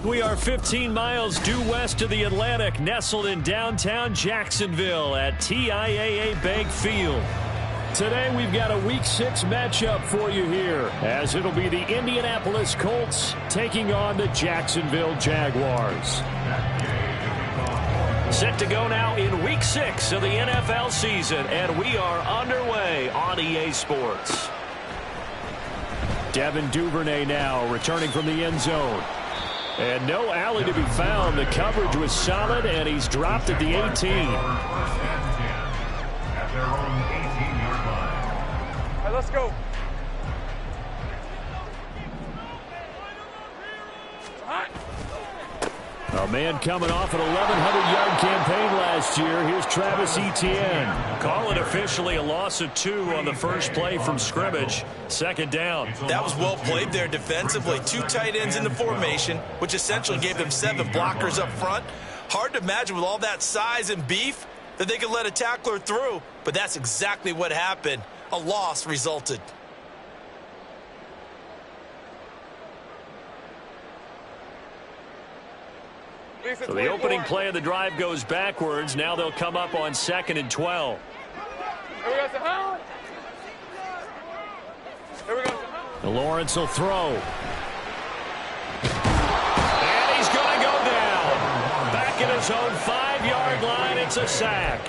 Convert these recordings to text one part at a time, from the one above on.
We are 15 miles due west of the Atlantic, nestled in downtown Jacksonville at TIAA Bank Field. Today we've got a Week 6 matchup for you here, as it'll be the Indianapolis Colts taking on the Jacksonville Jaguars. Set to go now in Week 6 of the NFL season, and we are underway on EA Sports. Devin Duvernay now returning from the end zone. And no alley to be found. The coverage was solid, and he's dropped at the 18. At their own 18-yard line. All right, let's go. A man coming off an 1,100-yard campaign last year. Here's Travis Etienne. Call it officially a loss of 2 on the first play from scrimmage. Second down. That was well played there defensively. 2 tight ends in the formation, which essentially gave them 7 blockers up front. Hard to imagine with all that size and beef that they could let a tackler through, but that's exactly what happened. A loss resulted. So the opening play of the drive goes backwards. Now they'll come up on 2nd and 12. Lawrence will throw. And he's going to go down. Back at his own 5-yard line, it's a sack.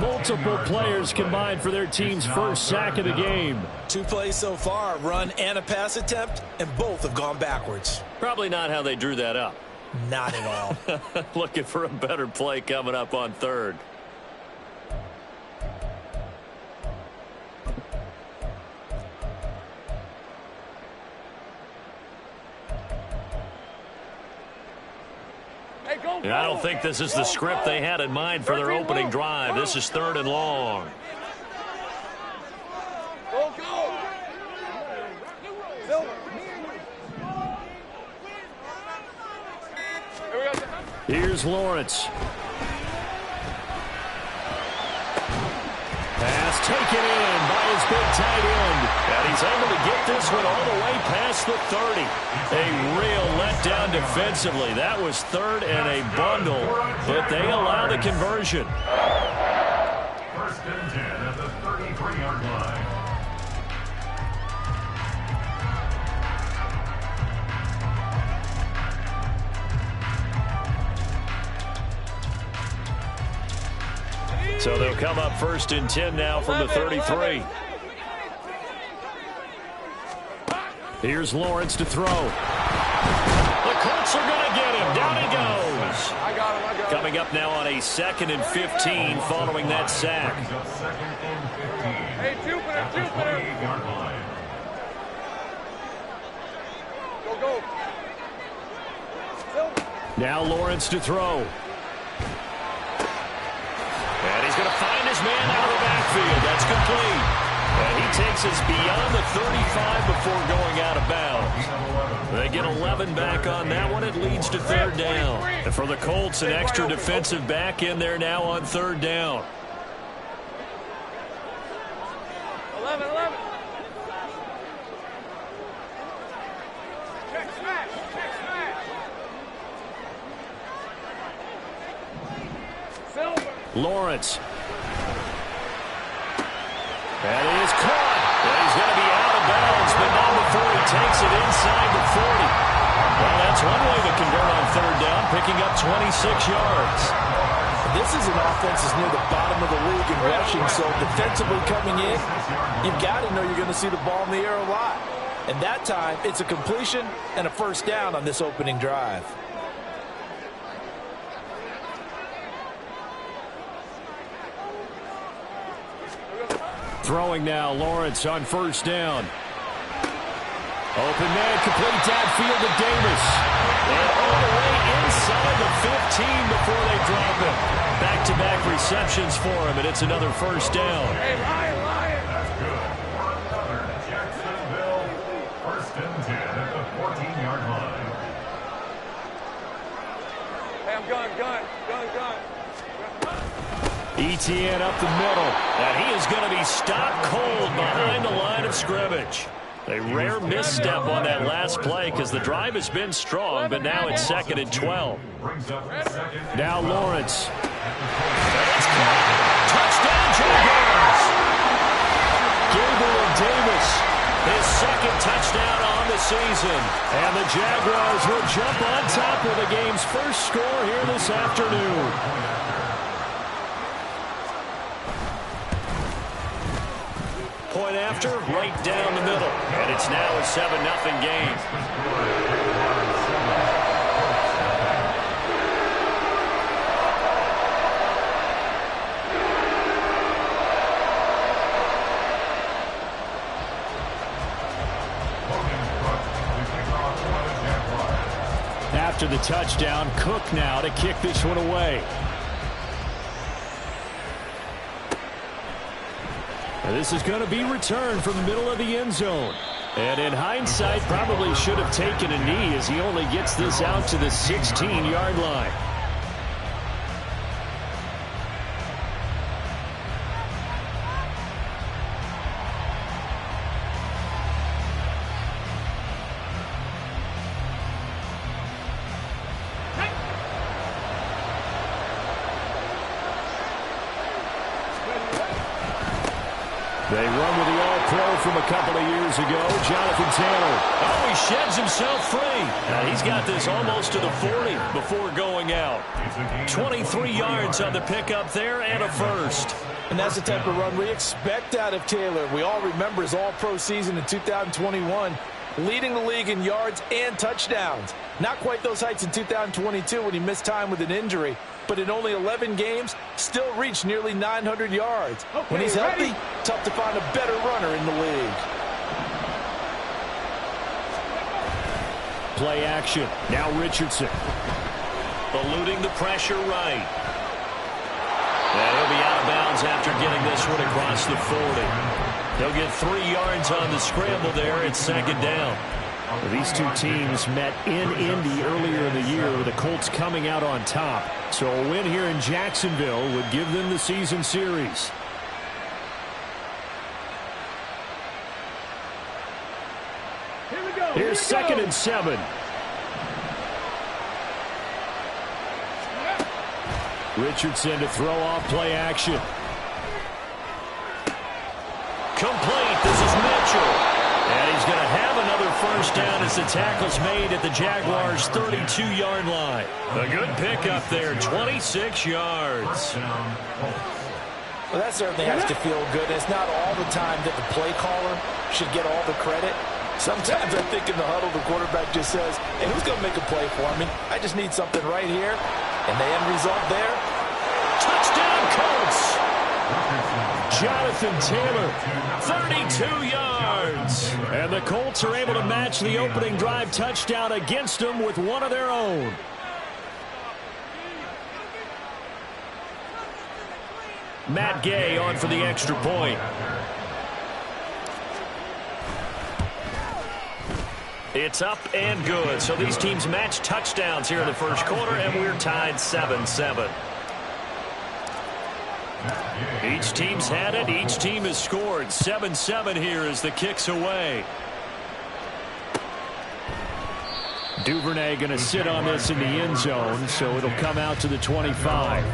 Multiple players combined for their team's first sack of the game. 2 plays so far, a run and a pass attempt, and both have gone backwards. Probably not how they drew that up. Not at all. Looking for a better play coming up on 3rd. And I don't think this is the script they had in mind for their opening drive. This is 3rd and long. Here's Lawrence. Pass taken in by his big tight end. And he's able to get this one all the way past the 30. A real letdown defensively. That was 3rd and a bundle, but they allow the conversion. 1st and 10 at the 33-yard line. So they'll come up 1st and 10 now from the 33. Here's Lawrence to throw. The Colts are going to get him. Down he goes. I got him. Coming up now on a 2nd and 15 following that sack. Hey, Jupiter. Go. Now Lawrence to throw. And he's going to find his man out of the backfield. That's complete. And he takes us beyond the 35 before going out of bounds. They get 11 back on that one. It leads to 3rd down. And for the Colts, an extra defensive back in there now on 3rd down. 11. Check smash. Lawrence. And he is caught. And he's going to be out of bounds, but not before he takes it inside the 40. Well, that's one way to convert on 3rd down, picking up 26 yards. This is an offense that's near the bottom of the league in rushing, so defensively coming in, you've got to know you're going to see the ball in the air a lot. And that time, it's a completion and a 1st down on this opening drive. Throwing now, Lawrence on 1st down. Open man, complete downfield to Davis. And all the way inside the 15 before they drop him. Back-to-back receptions for him, and it's another 1st down. Hey, Ryan. That's good. Another Jacksonville 1st and 10 at the 14-yard line. Hey, I'm gun. Etienne up the middle. And he is going to be stopped cold behind the line of scrimmage. A rare misstep on that last play because the drive has been strong, but now it's 2nd and 12. Now Lawrence. It's caught. Touchdown, Jaguars. Gabriel Davis, his 2nd touchdown on the season. And the Jaguars will jump on top of the game's first score here this afternoon. Point after, right down the middle. And it's now a 7-0 game. After the touchdown, Cook now to kick this one away. This is going to be returned from the middle of the end zone. And in hindsight, probably should have taken a knee as he only gets this out to the 16-yard line. They run with the All-Pro from a couple of years ago, Jonathan Taylor. Oh, he sheds himself free. Now he's got this almost to the 40 before going out. 23 yards on the pickup there and a first. And that's the type of run we expect out of Taylor. We all remember his All-Pro season in 2021, leading the league in yards and touchdowns. Not quite those heights in 2022 when he missed time with an injury, but in only 11 games, still reached nearly 900 yards. When he's healthy, tough to find a better runner in the league. Play action. Now Richardson. Eluding the pressure right. And he'll be out of bounds after getting this one across the 40. He'll get 3 yards on the scramble there. It's 2nd down. These two teams met in Indy earlier in the year with the Colts coming out on top. So a win here in Jacksonville would give them the season series. Here's 2nd and 7. Richardson to throw off play action. Complete. This is Mitchell. And he's going to have another first down as the tackle's made at the Jaguars' 32-yard line. A good pickup there, 26 yards. Well, that certainly has to feel good. It's not all the time that the play caller should get all the credit. Sometimes I think in the huddle, the quarterback just says, hey, who's going to make a play for me? I just need something right here. And the end result there, touchdown Colts. Jonathan Taylor, 32 yards. And the Colts are able to match the opening drive touchdown against them with one of their own. Matt Gay on for the extra point. It's up and good. So these teams match touchdowns here in the first quarter, and we're tied 7-7. Each team's had it. Each team has scored. 7-7 here as the kick's away. Duvernay going to sit on this in the end zone, so it'll come out to the 25.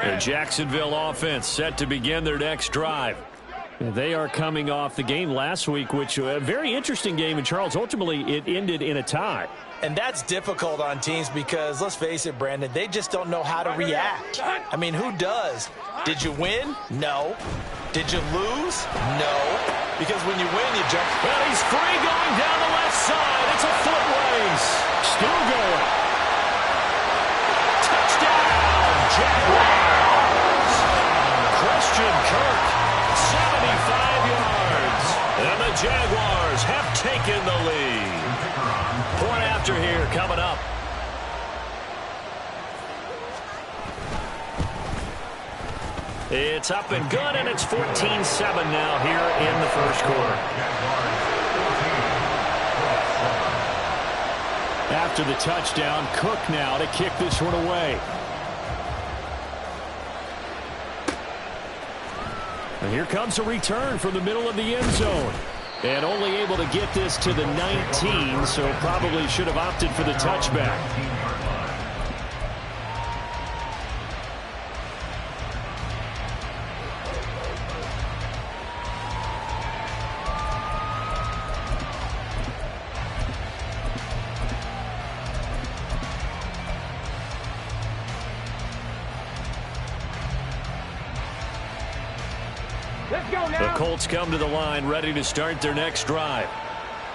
The Jacksonville offense set to begin their next drive. They are coming off the game last week, which was a very interesting game in Charles. Ultimately, it ended in a tie. And that's difficult on teams because, let's face it, Brandon, they just don't know how to react. I mean, who does? Did you win? No. Did you lose? No. Because when you win, you jump. Well, he's free going down the left side. It's a foot race. Still going. Touchdown, Jaguars. Christian Kirk, 75 yards. And the Jaguars have taken the lead. Point after here coming up. It's up and good, and it's 14-7 now here in the first quarter. After the touchdown, Cook now to kick this one away. And here comes a return from the middle of the end zone. And only able to get this to the 19, so probably should have opted for the touchback. The Colts come to the line ready to start their next drive.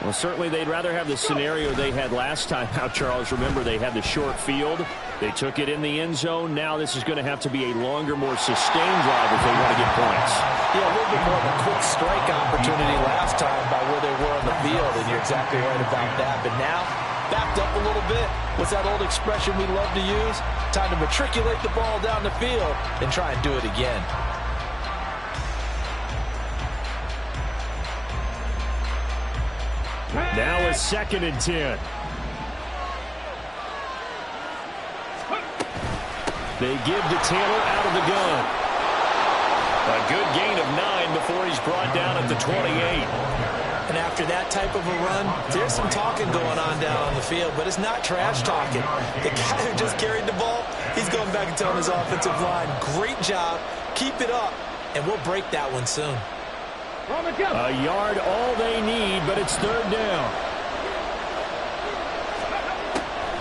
Well, certainly they'd rather have the scenario they had last time out, Charles. Remember, they had the short field. They took it in the end zone. Now this is going to have to be a longer, more sustained drive if they want to get points. Yeah, a little bit more of a quick strike opportunity last time by where they were on the field, and you're exactly right about that. But now, backed up a little bit. What's that old expression we love to use? Time to matriculate the ball down the field and try and do it again. Now a 2nd and 10. They give to Taylor out of the gun. A good gain of 9 before he's brought down at the 28. And after that type of a run, there's some talking going on down on the field, but it's not trash talking. The guy who just carried the ball, he's going back and telling his offensive line, great job, keep it up, and we'll break that one soon. A yard all they need, but it's 3rd down.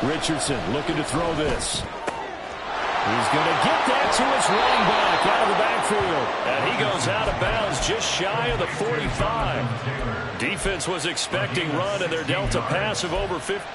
Richardson looking to throw this. He's going to get that to his running back out of the backfield. And he goes out of bounds just shy of the 45. Defense was expecting run, and they're dealt a pass of over 50.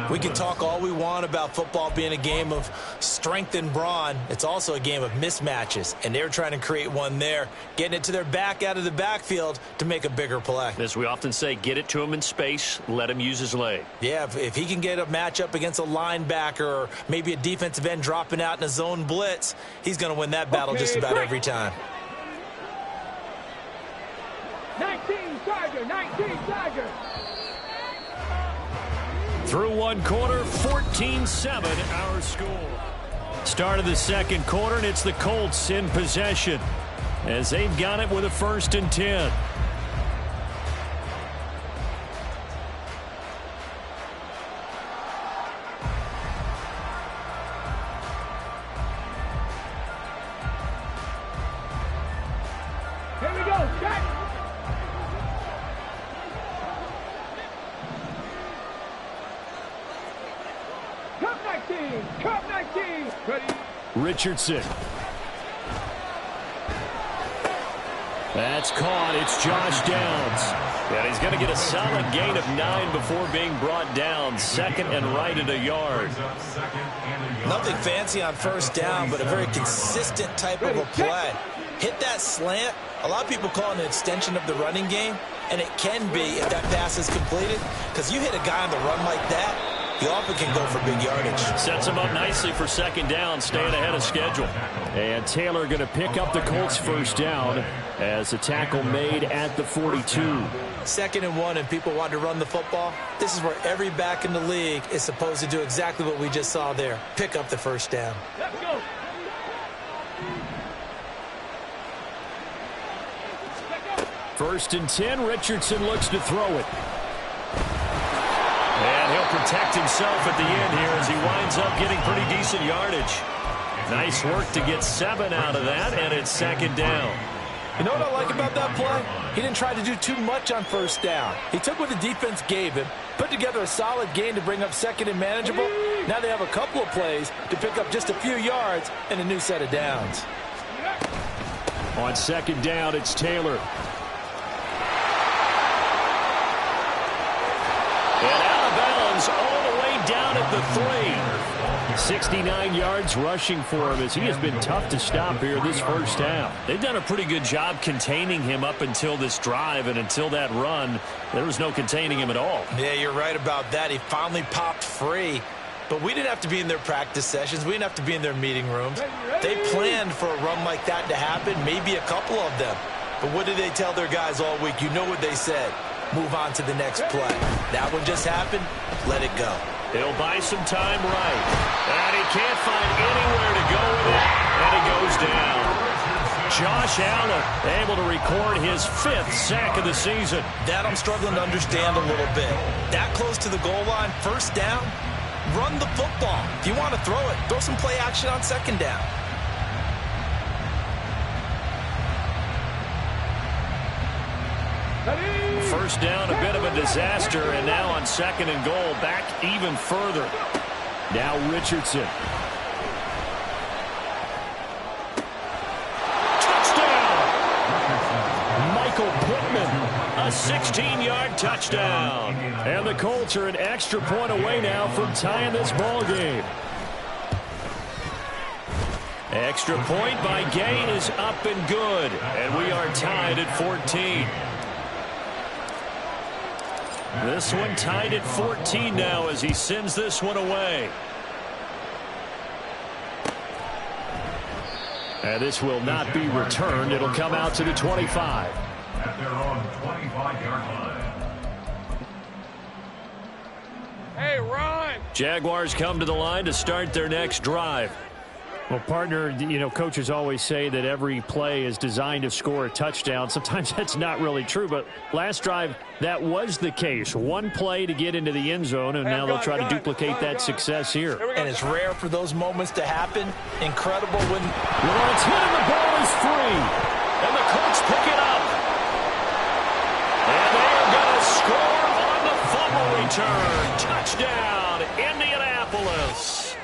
We can talk all we want about football being a game of strength and brawn. It's also a game of mismatches, and they're trying to create one there, getting it to their back out of the backfield to make a bigger play. As we often say, get it to him in space, let him use his leg. Yeah, if he can get a matchup against a linebacker or maybe a defensive end dropping out in a zone blitz, he's going to win that battle just about every time. 19 Tiger. Through one quarter, 14-7 our score. Start of the 2nd quarter, and it's the Colts in possession as they've got it with a 1st and 10. Here we go, check. Cup 19. Ready. Richardson. That's caught. It's Josh Downs. And he's going to get a solid gain of 9 before being brought down. 2nd and right at a yard. Nothing fancy on 1st down, but a very consistent type of a play. Hit that slant. A lot of people call it an extension of the running game, and it can be if that pass is completed, because you hit a guy on the run like that, he often can go for big yardage. Sets him up nicely for 2nd down, staying ahead of schedule. And Taylor going to pick up the Colts' 1st down as a tackle made at the 42. 2nd and 1, and people want to run the football. This is where every back in the league is supposed to do exactly what we just saw there. Pick up the 1st down. Let's go. First and 10, Richardson looks to throw it. And he'll protect himself at the end here as he winds up getting pretty decent yardage. Nice work to get 7 out of that, and it's second down. You know what I like about that play? He didn't try to do too much on first down. He took what the defense gave him, put together a solid gain to bring up second and manageable. Now they have a couple of plays to pick up just a few yards and a new set of downs. On second down, it's Taylor. And out of bounds all the way down at the 3. 69 yards rushing for him as he has been tough to stop here this first half. They've done a pretty good job containing him up until this drive, and until that run, there was no containing him at all. Yeah, you're right about that. He finally popped free. But we didn't have to be in their practice sessions. We didn't have to be in their meeting rooms. They planned for a run like that to happen, maybe a couple of them. But what did they tell their guys all week? You know what they said. Move on to the next play. That one just happened. Let it go. He'll buy some time right. And he can't find anywhere to go with it. And it goes down. Josh Allen able to record his 5th sack of the season. That I'm struggling to understand a little bit. That close to the goal line, first down, run the football. If you want to throw it, throw some play action on second down. First down, a bit of a disaster, and now on second and goal, back even further. Now Richardson. Touchdown! Michael Pittman, a 16-yard touchdown. And the Colts are an extra point away now from tying this ball game. Extra point by Gay is up and good, and we are tied at 14. This one tied at 14 now as he sends this one away. And this will not be returned. It'll come out to the 25. At their own 25-yard line. Hey, Ron! Jaguars come to the line to start their next drive. Well, partner, you know, coaches always say that every play is designed to score a touchdown. Sometimes that's not really true, but last drive, that was the case. One play to get into the end zone, and now they'll try to duplicate that success here. And it's rare for those moments to happen. Incredible when Lawrence hit and the ball is free. And the Colts pick it up. And they are going to score on the fumble return. Touchdown, Indianapolis.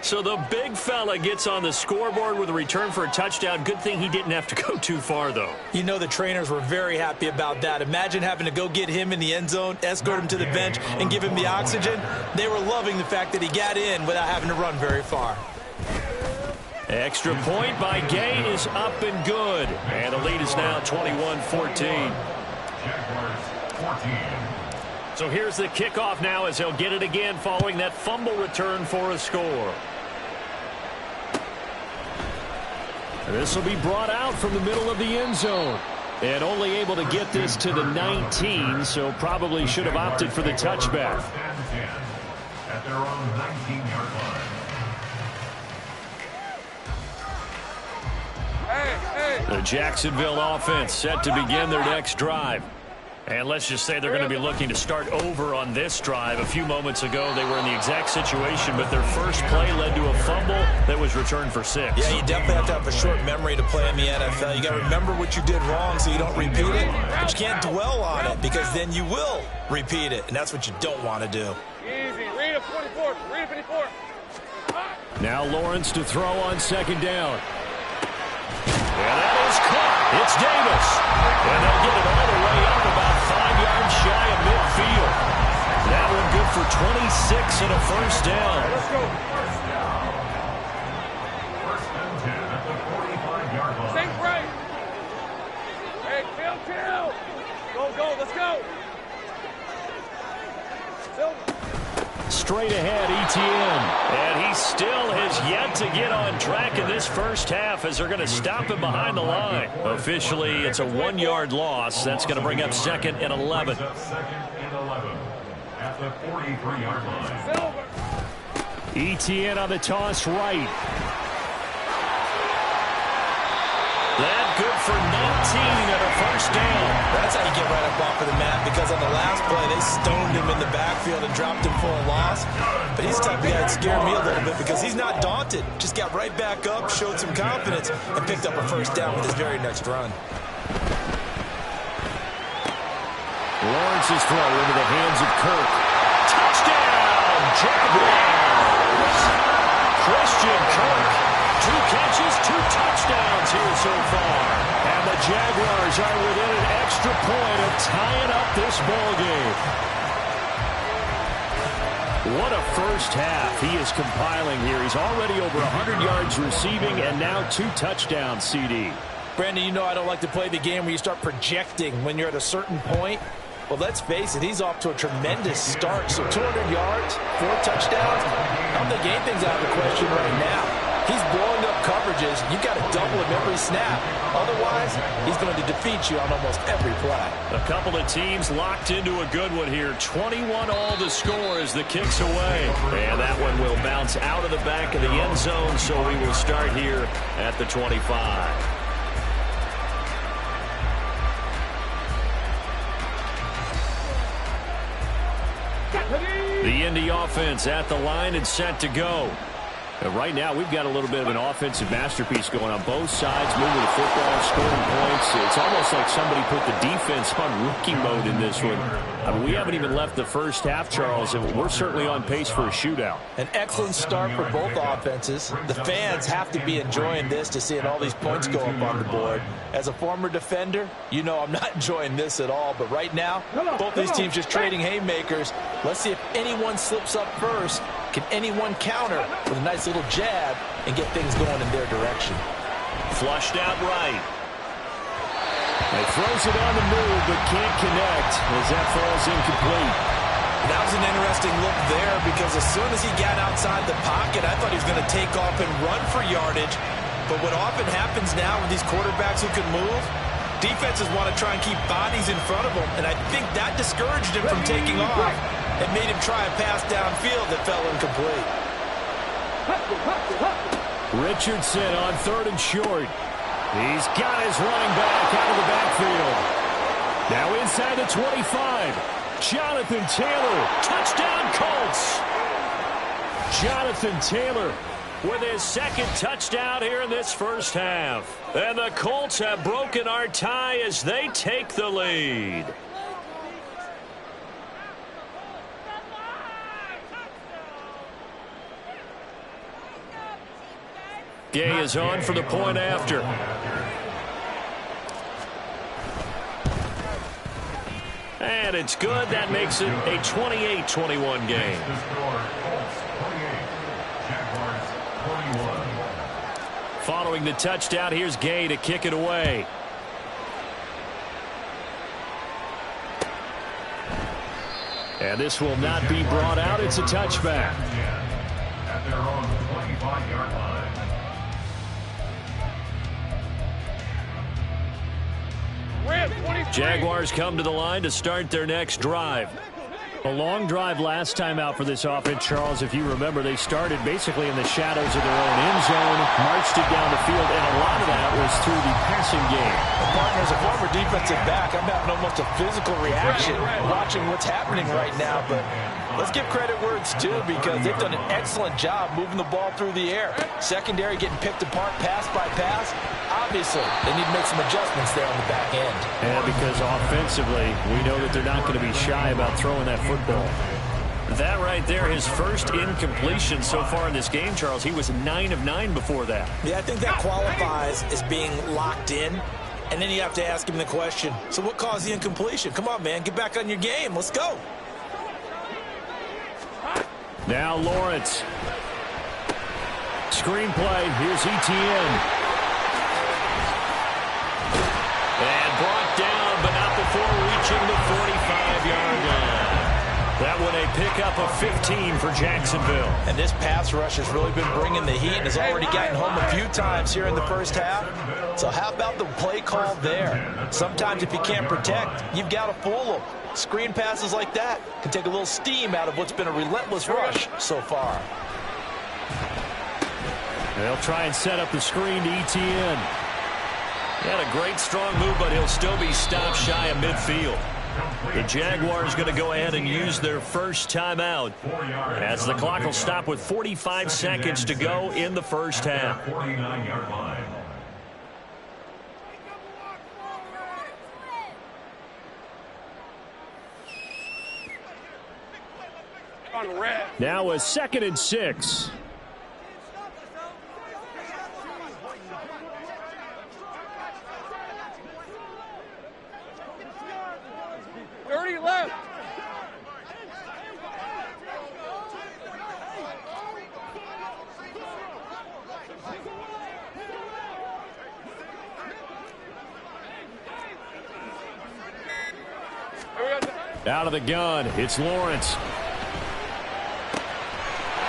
So the big fella gets on the scoreboard with a return for a touchdown. Good thing he didn't have to go too far, though. You know the trainers were very happy about that. Imagine having to go get him in the end zone, escort him to the bench, and give him the oxygen. They were loving the fact that he got in without having to run very far. Extra point by Gay is up and good. And the lead is now 21-14. Jaguars 14. So here's the kickoff now as he'll get it again following that fumble return for a score. This will be brought out from the middle of the end zone. And only able to get this to the 19, so probably should have opted for the touchback. First and 10 at their own 19-yard line. The Jacksonville offense set to begin their next drive. And let's just say they're going to be looking to start over on this drive. A few moments ago, they were in the exact situation, but their first play led to a fumble that was returned for 6. Yeah, you definitely have to have a short memory to play in the NFL. You got to remember what you did wrong so you don't repeat it, but you can't dwell on it because then you will repeat it, and that's what you don't want to do. Easy. Read a 24. Read a 54. Now Lawrence to throw on second down. And that is caught. It's Davis. And they'll get it all the way up about 5 yards shy of midfield. That one good for 26 and a first down. Let's go. First and 10 at the 45-yard line. Think right. Hey, chill. Go. Let's go. Straight ahead, ETN. And he still has yet to get on track in this first half as they're going to stop him behind the line. Officially, it's a 1-yard loss. That's going to bring up second and 11. Second and 11 at the 43-yard line. Silver. ETN on the toss right. That good for 19 and a first down. That's how you get right up off of the mat, because on the last play, they stoned him in the backfield and dropped him for a loss. But he's the type of guy that scared me a little bit because he's not daunted. Just got right back up, showed some confidence, and picked up a first down with his very next run. Lawrence's throw into the hands of Kirk. Touchdown, Jaguars! Christian Kirk, 2 catches, 2 touchdowns here so far. And the Jaguars are within an extra point of tying up this ball game. What a first half he is compiling here. He's already over 100 yards receiving and now 2 touchdowns, CD. Brandon, you know I don't like to play the game where you start projecting when you're at a certain point. Well, let's face it, he's off to a tremendous start. So 200 yards, 4 touchdowns. I don't think anything's out of the question right now. He's blowing up coverages. You've got to double him every snap. Otherwise, he's going to defeat you on almost every play. A couple of teams locked into a good one here. 21 all to score as the kick's away. And that one will bounce out of the back of the end zone, so we will start here at the 25. The Indy offense at the line and set to go. Right now, we've got a little bit of an offensive masterpiece going on both sides, moving the football, scoring points. It's almost like somebody put the defense on rookie mode in this one. I mean, we haven't even left the first half, Charles, and we're certainly on pace for a shootout. An excellent start for both offenses. The fans have to be enjoying this to seeing all these points go up on the board. As a former defender, you know I'm not enjoying this at all. But right now, both these teams just trading haymakers. Let's see if anyone slips up first. Can anyone counter with a nice little jab and get things going in their direction? Flushed out right. He throws it on the move, but can't connect as that falls incomplete. That was an interesting look there because as soon as he got outside the pocket, I thought he was going to take off and run for yardage. But what often happens now with these quarterbacks who can move, defenses want to try and keep bodies in front of them, and I think that discouraged him from taking off. It made him try a pass downfield that fell incomplete. Richardson on 3rd and short. He's got his running back out of the backfield. Now inside the 25. Jonathan Taylor. Touchdown, Colts. Jonathan Taylor with his 2nd touchdown here in this first half. And the Colts have broken our tie as they take the lead. Gay is on for the point after. And it's good. That makes it a 28-21 game. Following the touchdown, here's Gay to kick it away. And this will not be brought out. It's a touchback. At their own 25-yard line. Jaguars come to the line to start their next drive. A long drive last time out for this offense, Charles. If you remember, they started basically in the shadows of their own end zone, marched it down the field, and a lot of that was through the passing game. Partner, as a former defensive back, I'm having almost a physical reaction watching what's happening right now. But let's give credit where it's due because they've done an excellent job moving the ball through the air. Secondary getting picked apart pass by pass. Obviously, they need to make some adjustments there on the back end. And because offensively, we know that they're not going to be shy about throwing that football. That right there, his first incompletion so far in this game, Charles. He was 9 of 9 before that. Yeah, I think that qualifies as being locked in. And then you have to ask him the question, so what caused the incompletion? Come on, man, get back on your game. Let's go. Now Lawrence. Screenplay. Here's Etienne. And brought down, but not before reaching the 45-yard line. That one a pickup of 15 for Jacksonville. And this pass rush has really been bringing the heat and has already gotten home a few times here in the first half. So how about the play call there? Sometimes if you can't protect, you've got to fool them. Screen passes like that can take a little steam out of what's been a relentless rush so far. They'll try and set up the screen to Etienne. Had a great strong move, but he'll still be stopped shy of midfield. The Jaguars going to go ahead and use their first timeout as the clock will stop with 45 seconds to go in the first half. 49-yard line. Now a 2nd and 6. Out of the gun, it's Lawrence.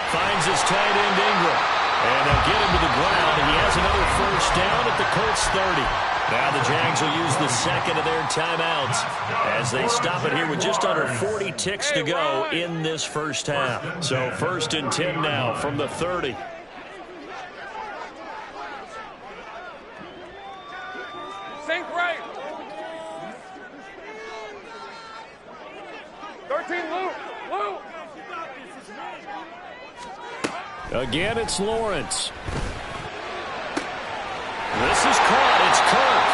Finds his tight end Ingram. And they'll get him to the ground. He has another first down at the Colts 30. Now the Jags will use the second of their timeouts as they stop it here with just under 40 ticks to go in this first half. So 1st and 10 now from the 30. Sink right. 13, Luke. Again, it's Lawrence. This is caught. It's Kirk.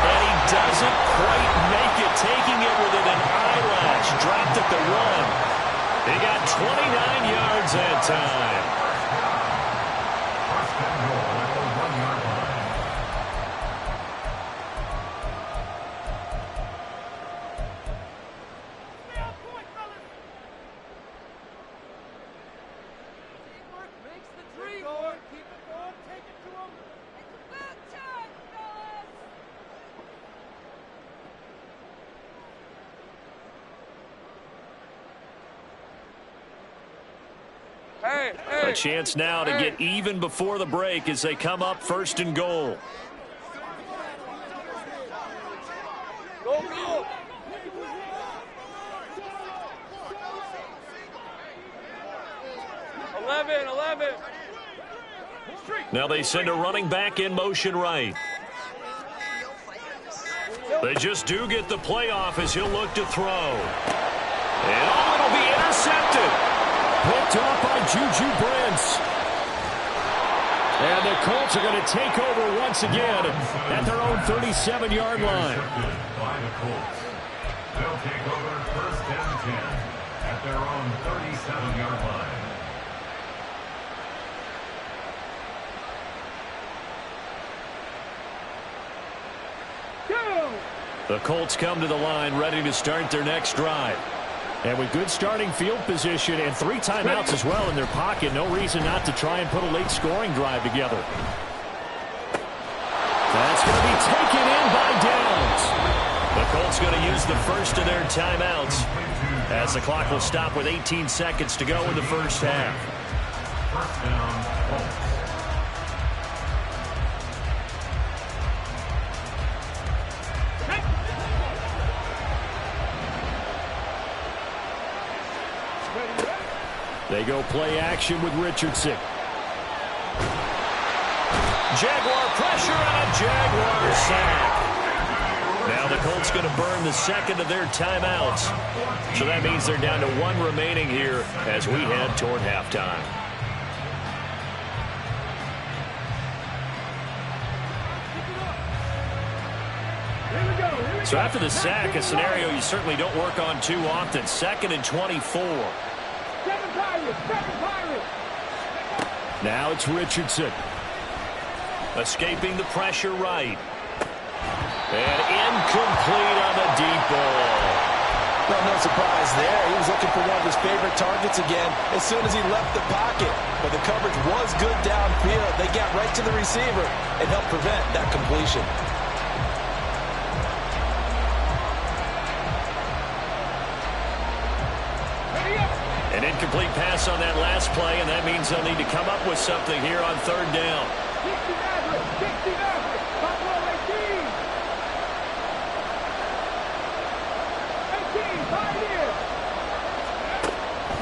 And he doesn't quite make it, taking it within an eyelash. Dropped at the 1. He got 29 yards that time. First and goal at the 1-yard line. A chance now to get even before the break as they come up 1st and goal. Go. Eleven. Now they send a running back in motion right. They just do get the play off as he'll look to throw. And it'll be intercepted. Picked off by Juju Brents. And the Colts are going to take over once again at their own 37-yard line. By the Colts. They'll take over 1st and 10 at their own 37-yard line. The Colts come to the line ready to start their next drive. And with good starting field position and 3 timeouts as well in their pocket, no reason not to try and put a late scoring drive together. That's going to be taken in by Downs. The Colts going to use the first of their timeouts as the clock will stop with 18 seconds to go in the first half. First down, Colts. They go play action with Richardson. Jaguar pressure and a Jaguar sack. Now the Colts going to burn the second of their timeouts. So that means they're down to 1 remaining here as we head toward halftime. So after the sack, a scenario you certainly don't work on too often. 2nd and 24. Now it's Richardson. Escaping the pressure right. And incomplete on the deep ball. Well, no surprise there. He was looking for one of his favorite targets again as soon as he left the pocket. But the coverage was good downfield. They got right to the receiver and helped prevent that completion. An incomplete pass on that last play, and that means they'll need to come up with something here on 3rd down.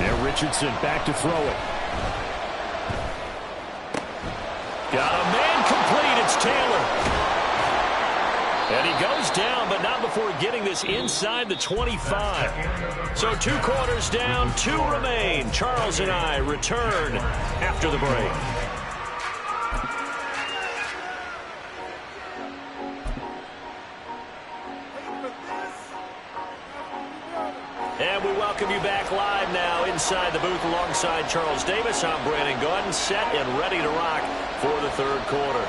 Now Richardson back to throw it. Got a man complete. It's Taylor. And he goes down, but not before getting this inside the 25. So 2 quarters down, 2 remain. Charles and I return after the break. And we welcome you back live now inside the booth alongside Charles Davis. I'm Brandon Gaudin, set and ready to rock for the 3rd quarter.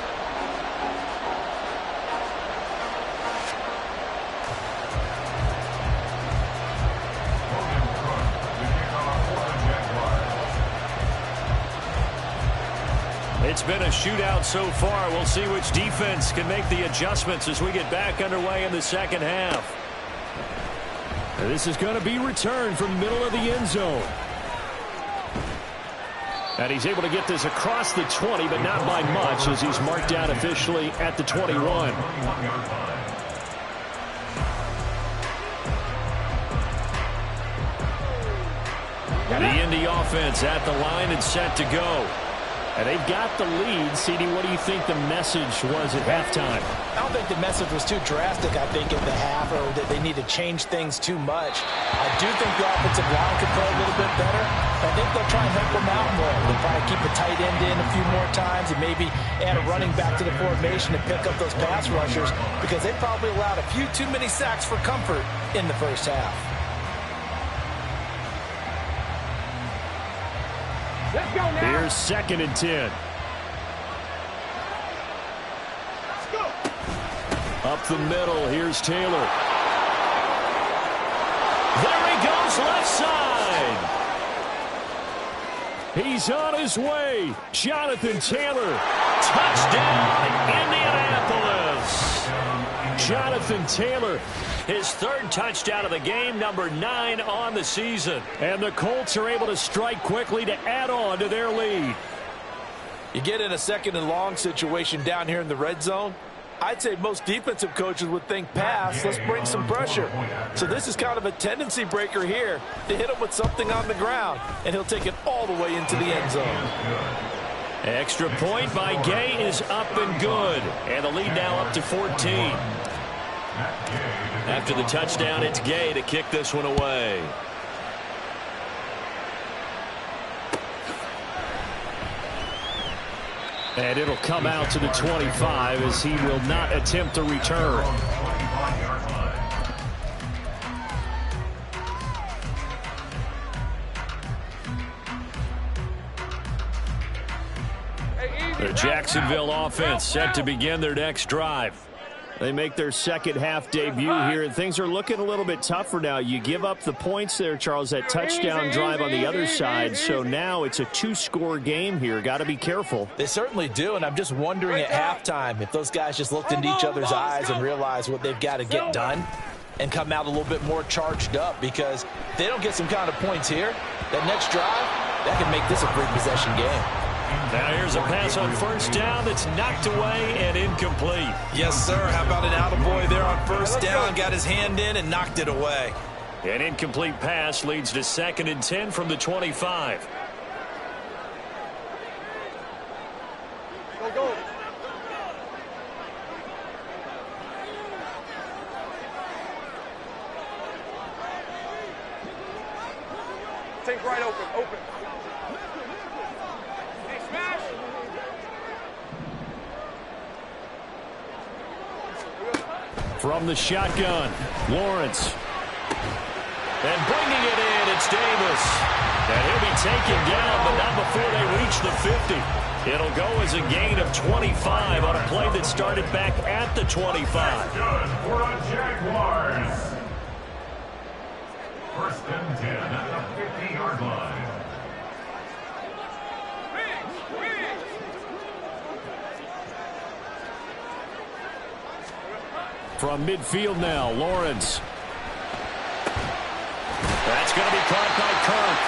It's been a shootout so far. We'll see which defense can make the adjustments as we get back underway in the 2nd half. This is going to be returned from middle of the end zone. And he's able to get this across the 20, but not by much as he's marked down officially at the 21. The Indy offense at the line and set to go. And they've got the lead. CD, what do you think the message was at halftime? I don't think the message was too drastic, I think, at the half, or that they need to change things too much. I do think the offensive line could play a little bit better. I think they'll try and help them out more. They'll probably keep the tight end in a few more times and maybe add a running back to the formation and pick up those pass rushers because they probably allowed a few too many sacks for comfort in the first half. Let's go now. Here's 2nd and 10. Let's go. Up the middle, here's Taylor. There he goes, left side. He's on his way. Jonathan Taylor. Touchdown, Indianapolis. Jonathan Taylor, his 3rd touchdown of the game, number 9 on the season. And the Colts are able to strike quickly to add on to their lead. You get in a 2nd and long situation down here in the red zone, I'd say most defensive coaches would think pass, let's bring some pressure. So this is kind of a tendency breaker here to hit him with something on the ground, and he'll take it all the way into the end zone. Extra point by Gay is up and good. And the lead now up to 14. After the touchdown, it's Gay to kick this one away. And it'll come out to the 25 as he will not attempt to return. The Jacksonville offense set to begin their next drive. They make their 2nd half debut here, and things are looking a little bit tougher now. You give up the points there, Charles, that touchdown drive on the other side, so now it's a 2-score game here. Got to be careful. They certainly do, and I'm just wondering at halftime if those guys just looked into each other's eyes and realized what they've got to get done and come out a little bit more charged up, because if they don't get some kind of points here, that next drive, that can make this a 3-possession game. Now here's a pass on 1st down that's knocked away and incomplete. Yes, sir. How about an attaboy there on 1st down? Got his hand in and knocked it away. An incomplete pass leads to 2nd and 10 from the 25. Go, go. Take right open, open. Hey, smash. From the shotgun, Lawrence. And bringing it in, it's Davis. And he'll be taken down, but not before they reach the 50. It'll go as a gain of 25 on a play that started back at the 25. Good for the Jaguars. 1st and 10 at the 50-yard line. From midfield now, Lawrence. That's going to be caught by Kirk.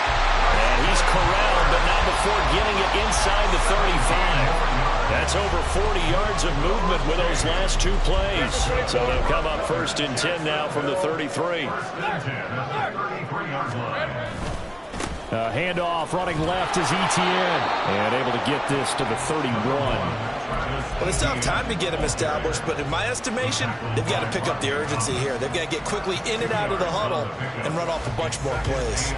And he's corralled, but not before getting it inside the 35. That's over 40 yards of movement with those last 2 plays. So they'll come up 1st and 10 now from the 33. 1st and 10 at the 33-yard line. Handoff running left is Etienne. And able to get this to the 31. Well, they still have time to get him established, but in my estimation, they've got to pick up the urgency here. They've got to get quickly in and out of the huddle and run off a bunch more plays.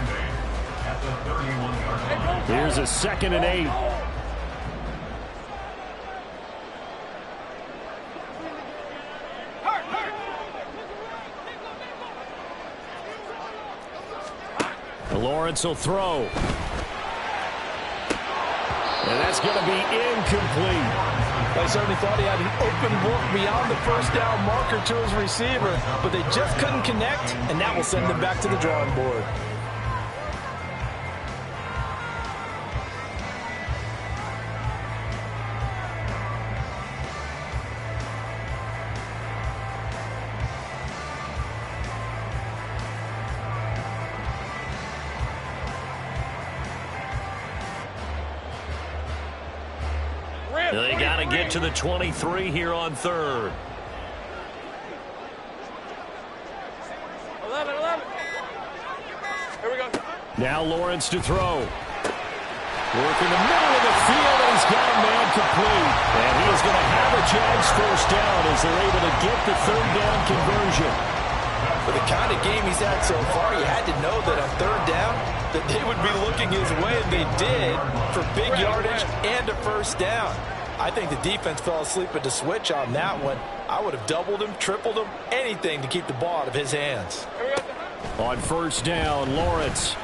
Here's a 2nd and 8. Lawrence will throw. And that's going to be incomplete. I certainly thought he had an open look beyond the first down marker to his receiver, but they just couldn't connect, and that will send them back to the drawing board. They got to get to the 23 here on 3rd. 11. Here we go. Now Lawrence to throw. Work in the middle of the field, and he's got a man complete. And he is going to have a Jags first down as they're able to get the 3rd down conversion. For the kind of game he's had so far, you had to know that on 3rd down, that they would be looking his way, and they did, for big yardage and a first down. I think the defense fell asleep at the switch on that one. I would have doubled him, tripled him, anything to keep the ball out of his hands. On 1st down, Lawrence.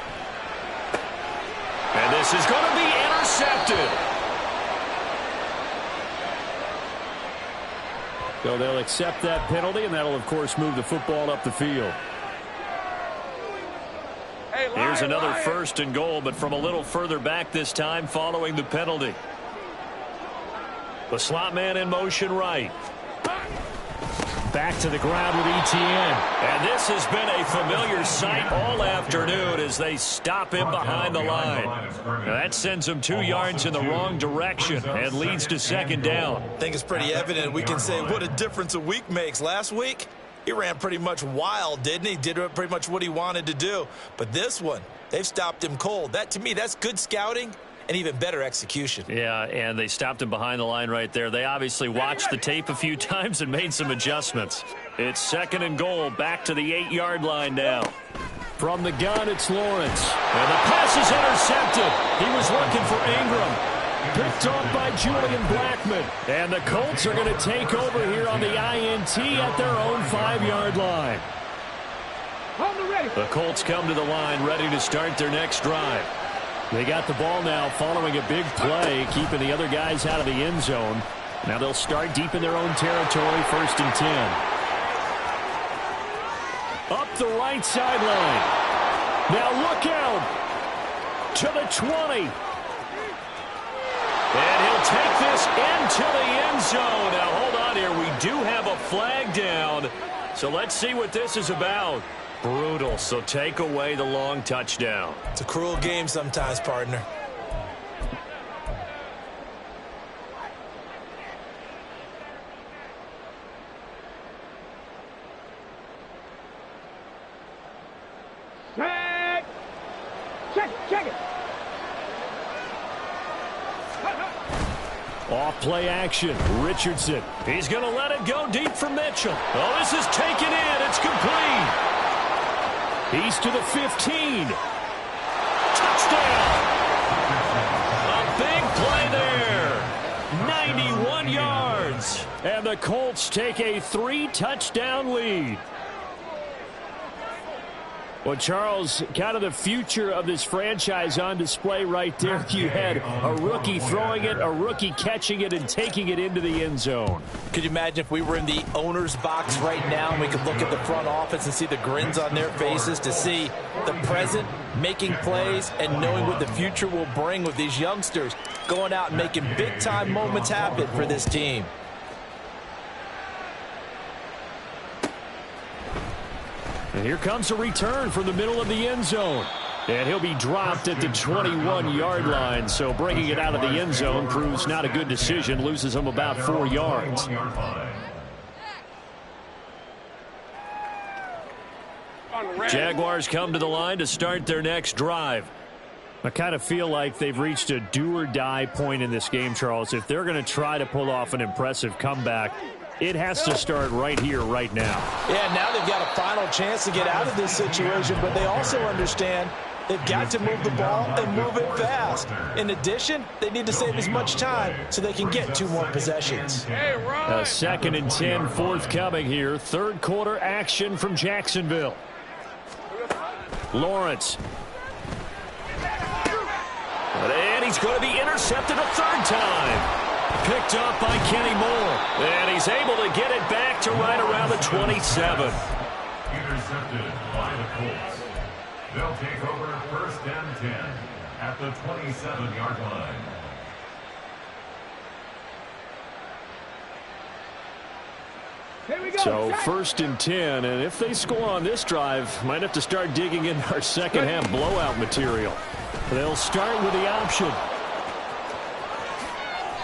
And this is going to be intercepted. So they'll accept that penalty, and that'll, of course, move the football up the field. Here's another 1st and goal, but from a little further back this time following the penalty. The slot man in motion right. Back to the ground with Etienne. And this has been a familiar sight all afternoon as they stop him behind the line. Now that sends him 2 yards in the wrong direction and leads to 2nd down. I think it's pretty evident. We can say what a difference a week makes. Last week, he ran pretty much wild, didn't he? Did pretty much what he wanted to do. But this one, they've stopped him cold. That, to me, that's good scouting and even better execution. Yeah, and they stopped him behind the line right there. They obviously watched the tape a few times and made some adjustments. It's 2nd and goal, back to the 8-yard line now. From the gun, it's Lawrence. And the pass is intercepted. He was looking for Ingram. Picked off by Julian Blackman. And the Colts are going to take over here on the INT at their own 5-yard line. The Colts come to the line ready to start their next drive. They got the ball now following a big play, keeping the other guys out of the end zone. Now they'll start deep in their own territory, 1st and 10. Up the right sideline. Now look out to the 20. And he'll take this into the end zone. Now hold on here. We do have a flag down. So let's see what this is about. Brutal, so take away the long touchdown. It's a cruel game sometimes, partner. Check it. Off play action. Richardson. He's going to let it go deep for Mitchell. Oh, this is taken in. It's complete. He's to the 15. Touchdown. A big play there. 91 yards. And the Colts take a 3-touchdown lead. Well, Charles, kind of the future of this franchise on display right there. You had a rookie throwing it, a rookie catching it, and taking it into the end zone. Could you imagine if we were in the owner's box right now and we could look at the front office and see the grins on their faces, to see the present making plays and knowing what the future will bring with these youngsters going out and making big-time moments happen for this team. And here comes a return from the middle of the end zone. And he'll be dropped at the 21-yard line. So bringing it out of the end zone proves not a good decision. Loses him about 4 yards. Jaguars come to the line to start their next drive. I kind of feel like they've reached a do-or-die point in this game, Charles. If they're going to try to pull off an impressive comeback, it has to start right here, right now. Yeah, now they've got a final chance to get out of this situation, but they also understand they've got to move the ball and move it fast. In addition, they need to save as much time so they can get 2 more possessions. A 2nd and 10 forthcoming here. Third quarter action from Jacksonville. Lawrence. And he's going to be intercepted a 3rd time. Picked up by Kenny Moore. And he's able to get it back to right around the 27. Intercepted by the Colts. They'll take over 1st and 10 at the 27-yard line. So 1st and 10, and if they score on this drive, might have to start digging in our second half blowout material. They'll start with the option.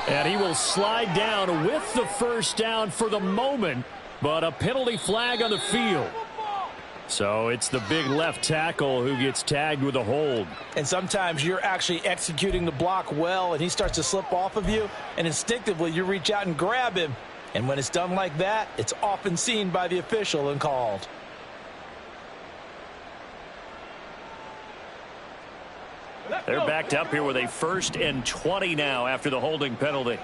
And he will slide down with the 1st down for the moment, but a penalty flag on the field. So it's the big left tackle who gets tagged with a hold. And sometimes you're actually executing the block well, and he starts to slip off of you, and instinctively you reach out and grab him. And when it's done like that, it's often seen by the official and called. They're backed up here with a 1st and 20 now after the holding penalty.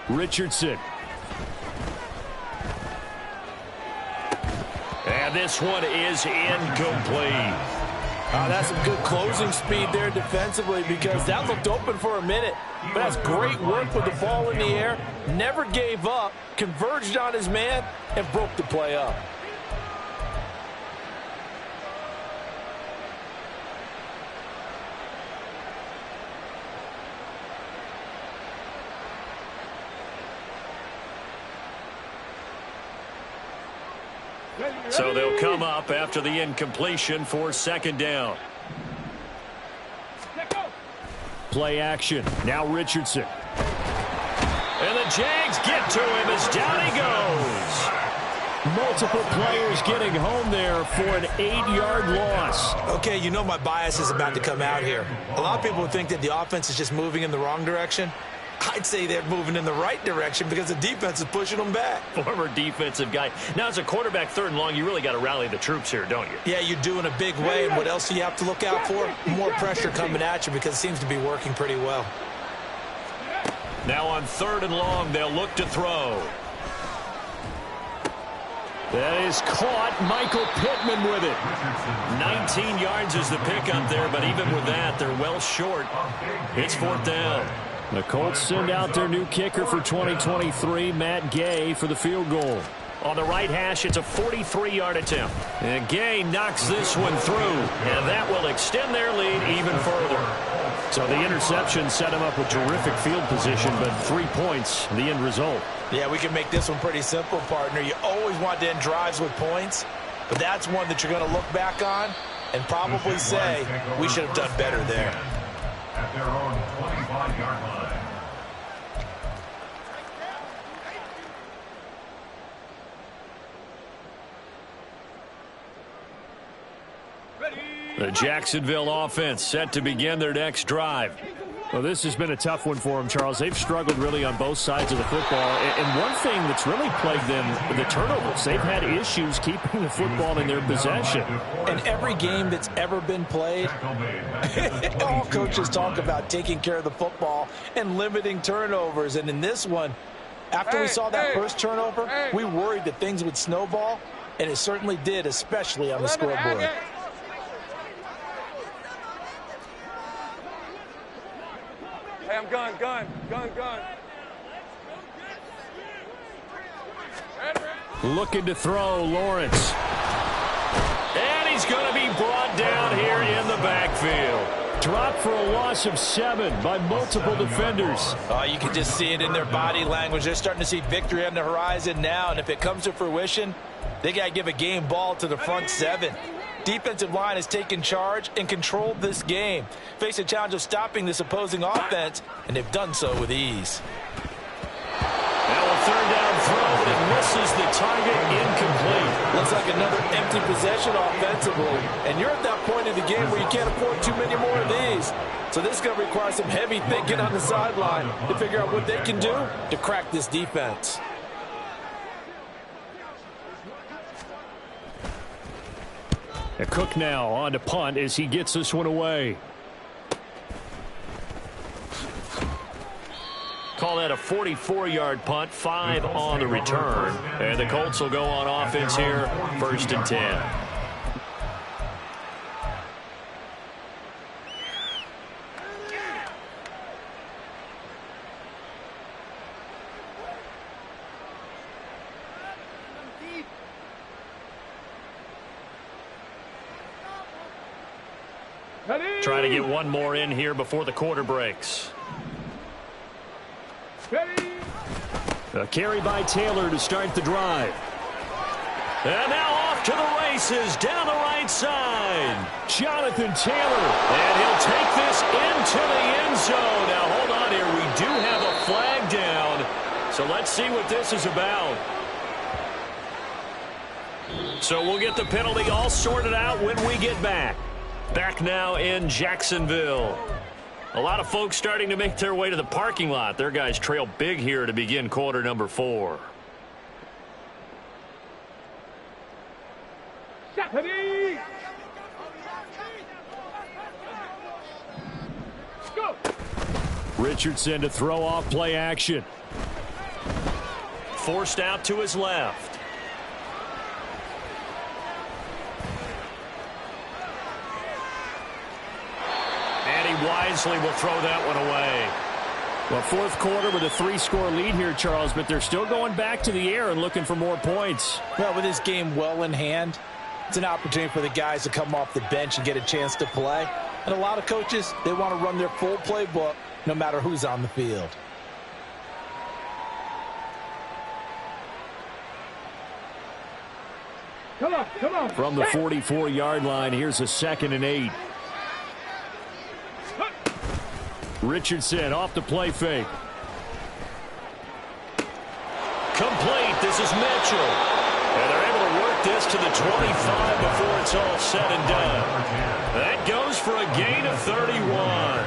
Richardson. And this one is incomplete. That's some good closing speed there defensively, because that looked open for a minute. But that's great work with the ball in the air. Never gave up, converged on his man, and broke the play up. So they'll come up after the incompletion for 2nd down. Play action. Now Richardson. And the Jags get to him as down he goes. Multiple players getting home there for an 8-yard loss. Okay, you know my bias is about to come out here. A lot of people think that the offense is just moving in the wrong direction. I'd say they're moving in the right direction because the defense is pushing them back. Former defensive guy. Now, as a quarterback 3rd and long, you really got to rally the troops here, don't you? Yeah, you do in a big way. And what else do you have to look out for? More pressure coming at you because it seems to be working pretty well. Now on 3rd and long, they'll look to throw. That is caught. Michael Pittman with it. 19 yards is the pickup there, but even with that, they're well short. It's 4th down. The Colts send out their new kicker for 2023, Matt Gay, for the field goal. On the right hash, it's a 43-yard attempt. And Gay knocks this one through, and that will extend their lead even further. So the interception set him up with terrific field position, but 3 points, the end result. Yeah, we can make this one pretty simple, partner. You always want to end drives with points, but that's one that you're going to look back on and probably say, we should have done better there. At their own 25-yard line. The Jacksonville offense set to begin their next drive. Well, this has been a tough one for them, Charles. They've struggled really on both sides of the football. And one thing that's really plagued them, the turnovers. They've had issues keeping the football in their possession. In every game that's ever been played, all coaches talk about taking care of the football and limiting turnovers. And in this one, after we saw that first turnover, we worried that things would snowball, and it certainly did, especially on the scoreboard. Hey, I'm gun. Looking to throw, Lawrence. And he's going to be brought down here in the backfield. Dropped for a loss of 7 by multiple defenders. Oh, you can just see it in their body language. They're starting to see victory on the horizon now, and if it comes to fruition, they got to give a game ball to the front 7. Defensive line has taken charge and controlled this game. Face a challenge of stopping this opposing offense, and they've done so with ease. Now a 3rd down throw, and passes the target incomplete. Looks like another empty possession offensively. And you're at that point in the game where you can't afford too many more of these. So this is going to require some heavy thinking on the sideline to figure out what they can do to crack this defense. A Cook now on to punt as he gets this one away. Call that a 44-yard punt, 5 on the return. And the Colts will go on offense here, 1st and 10. Trying to get one more in here before the quarter breaks. A carry by Taylor to start the drive. And now off to the races down the right side. Jonathan Taylor. And he'll take this into the end zone. Now hold on here. We do have a flag down. So let's see what this is about. So we'll get the penalty all sorted out when we get back. Back now in Jacksonville. A lot of folks starting to make their way to the parking lot. Their guys trail big here to begin quarter number 4. Richardson to throw off play action. Forced out to his left. Wisely will throw that one away. Well, 4th quarter with a 3-score lead here, Charles, but they're still going back to the air and looking for more points. Well, with this game well in hand, it's an opportunity for the guys to come off the bench and get a chance to play. And a lot of coaches, they want to run their full playbook no matter who's on the field. Come on. From the 44-yard line, here's a 2nd and 8. Richardson off the play fake. Complete. This is Mitchell. And they're able to work this to the 25 before it's all said and done. That goes for a gain of 31.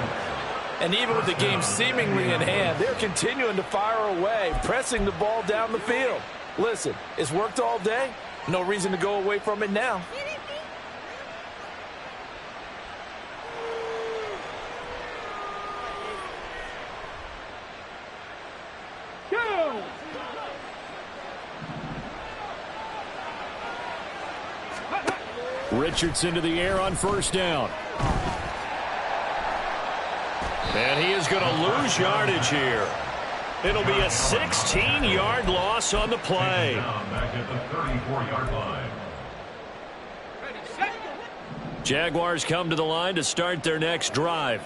And even with the game seemingly in hand, they're continuing to fire away, pressing the ball down the field. Listen, it's worked all day. No reason to go away from it now. Richardson to the air on 1st down. And he is going to lose yardage here. It'll be a 16-yard loss on the play. Back at the 34-yard line. Jaguars come to the line to start their next drive.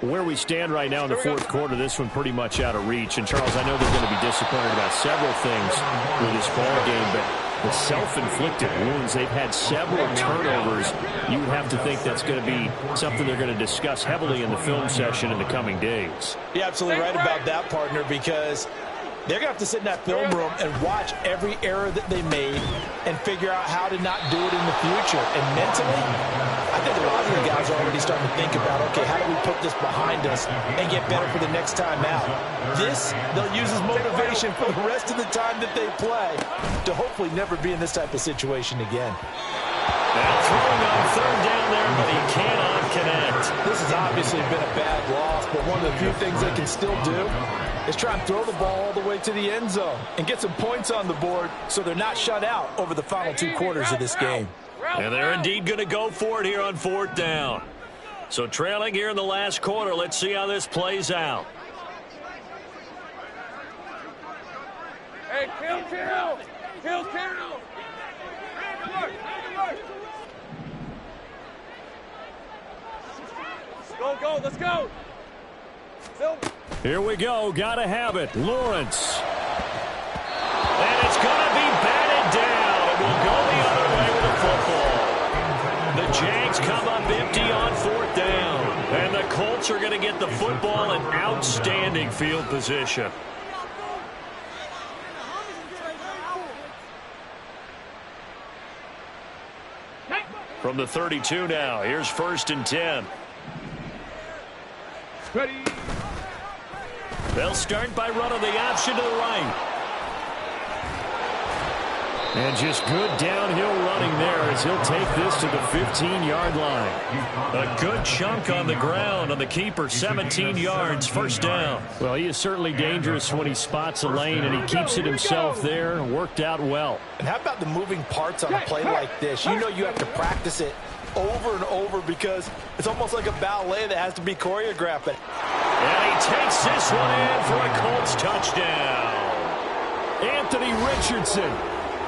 Where we stand right now in the 4th quarter, this one pretty much out of reach. And, Charles, I know they're going to be disappointed about several things with this ball game, but the self-inflicted wounds, they've had several turnovers. You would have to think that's going to be something they're going to discuss heavily in the film session in the coming days. You're absolutely right about that, partner, because they're going to have to sit in that film room and watch every error that they made and figure out how to not do it in the future. And mentally, I think a lot of the guys are already starting to think about, okay, how do we put this behind us and get better for the next time out? This, they'll use as motivation for the rest of the time that they play to hopefully never be in this type of situation again. Now throwing on 3rd down there, but he cannot connect. This has obviously been a bad loss, but one of the few things they can still do is try and throw the ball all the way to the end zone and get some points on the board so they're not shut out over the final 2 quarters of this game. And they're indeed going to go for it here on 4th down. So trailing here in the last quarter, let's see how this plays out. Hey, kill. Go, let's go. Here we go, gotta have it. Lawrence. And it's gonna be batted down. It will go the other way with the football. The Jags come up empty on 4th down. And the Colts are gonna get the football in outstanding field position. From the 32 now, here's 1st and 10. Ready. They'll start by running the option to the right. And just good downhill running there as he'll take this to the 15-yard line. A good chunk on the ground on the keeper, 17 yards, first down. Well, he is certainly dangerous when he spots a lane, and he keeps it himself there. Worked out well. And how about the moving parts on a play like this? You know you have to practice it over and over because it's almost like a ballet that has to be choreographed. And he takes this one in for a Colts touchdown. Anthony Richardson.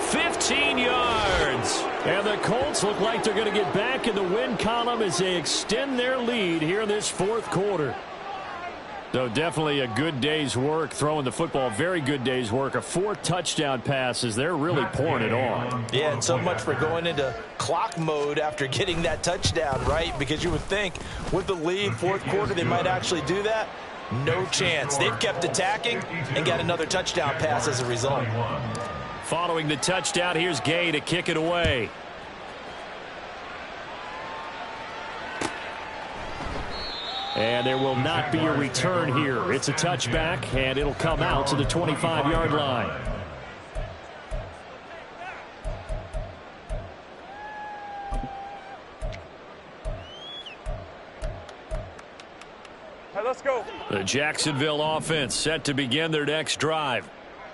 15 yards. And the Colts look like they're going to get back in the win column as they extend their lead here in this 4th quarter. So definitely a good day's work throwing the football. Very good day's work. A 4th touchdown pass as they're really pouring it on. Yeah, and so much for going into clock mode after getting that touchdown, right? Because you would think with the lead, 4th quarter, they might actually do that. No chance. They've kept attacking and got another touchdown pass as a result. Following the touchdown, here's Gay to kick it away. And there will not be a return here. It's a touchback, and it'll come out to the 25-yard line. Hey, let's go. The Jacksonville offense set to begin their next drive.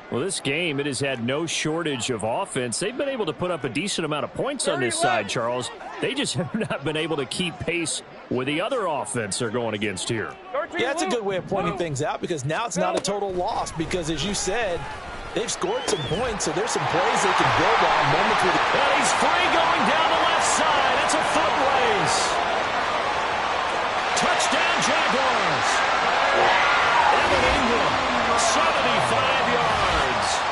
Well, this game, it has had no shortage of offense. They've been able to put up a decent amount of points on this side, Charles. They just have not been able to keep pace with the other offense they're going against here. Yeah, that's a good way of pointing things out because now it's not a total loss because, as you said, they've scored some points, so there's some plays they can build on. Moments with and he's free going down the left side. It's a foot race. Touchdown, Jaguars. Evan Ingram, 75 yards.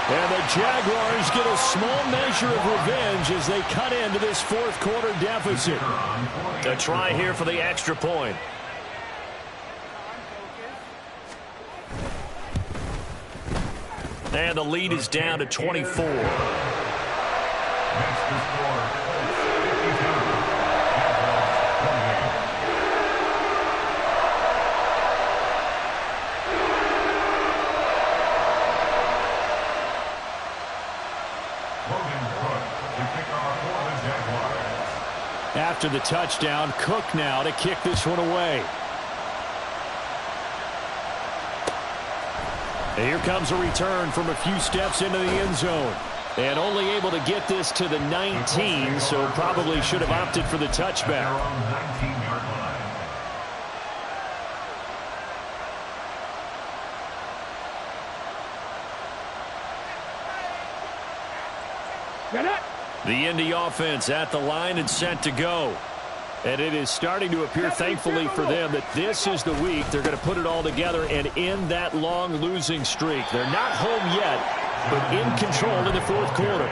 And the Jaguars get a small measure of revenge as they cut into this 4th quarter deficit. A try here for the extra point. And the lead is down to 24. After the touchdown, Cook now to kick this one away. And here comes a return from a few steps into the end zone. And only able to get this to the 19, so probably should have opted for the touchback. The Indy offense at the line and set to go. And it is starting to appear, thankfully for them, that this is the week they're going to put it all together and end that long losing streak. They're not home yet, but in control in the 4th quarter.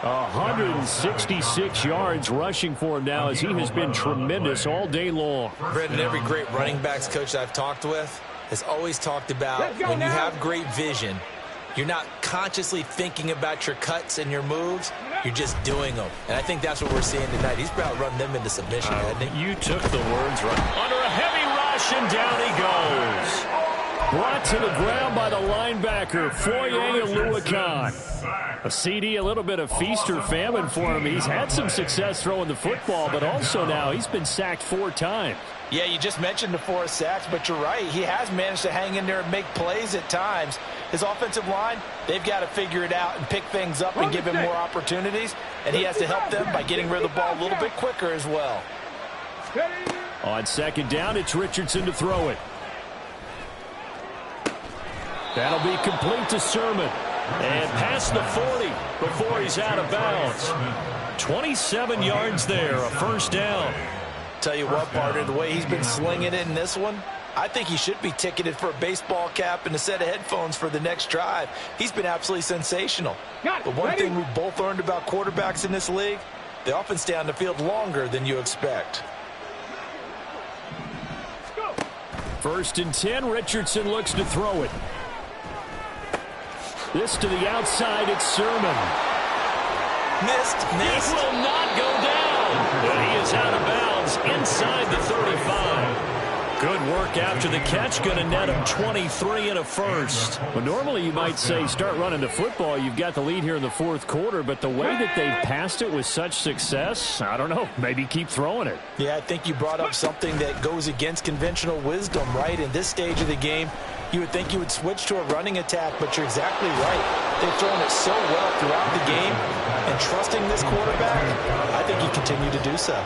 166 yards rushing for him now as he has been tremendous all day long. Brendan, every great running backs coach I've talked with has always talked about when you have great vision, you're not consciously thinking about your cuts and your moves. You're just doing them. And I think that's what we're seeing tonight. He's about running them into submission, hasn't he? You took the words right. Under a heavy rush, and down he goes. Brought to the ground by the linebacker, Foye Oluokun. A CD, a little bit of feast or famine for him. He's had some success throwing the football, but also now he's been sacked 4 times. Yeah, you just mentioned the 4 sacks, but you're right. He has managed to hang in there and make plays at times. His offensive line, they've got to figure it out and pick things up and give him more opportunities, and he has to help them by getting rid of the ball a little bit quicker as well. On 2nd down, it's Richardson to throw it. That'll be complete to Sermon. And past the 40 before he's out of bounds. 27 yards there, a first down. Tell you what, partner, the way he's been slinging it in this one, I think he should be ticketed for a baseball cap and a set of headphones for the next drive. He's been absolutely sensational. But one thing we've both learned about quarterbacks in this league, they often stay on the field longer than you expect. 1st and 10, Richardson looks to throw it. This to the outside, it's Sermon. Missed. It will not go down. But he is out of bounds inside the 35. Good work after the catch, going to net him 23 and a first. Well, normally you might say start running the football. You've got the lead here in the fourth quarter, but the way that they've passed it with such success, I don't know, maybe keep throwing it. Yeah, I think you brought up something that goes against conventional wisdom, right? In this stage of the game, you would think you would switch to a running attack, but you're exactly right. They've thrown it so well throughout the game, and trusting this quarterback, I think you continue to do so.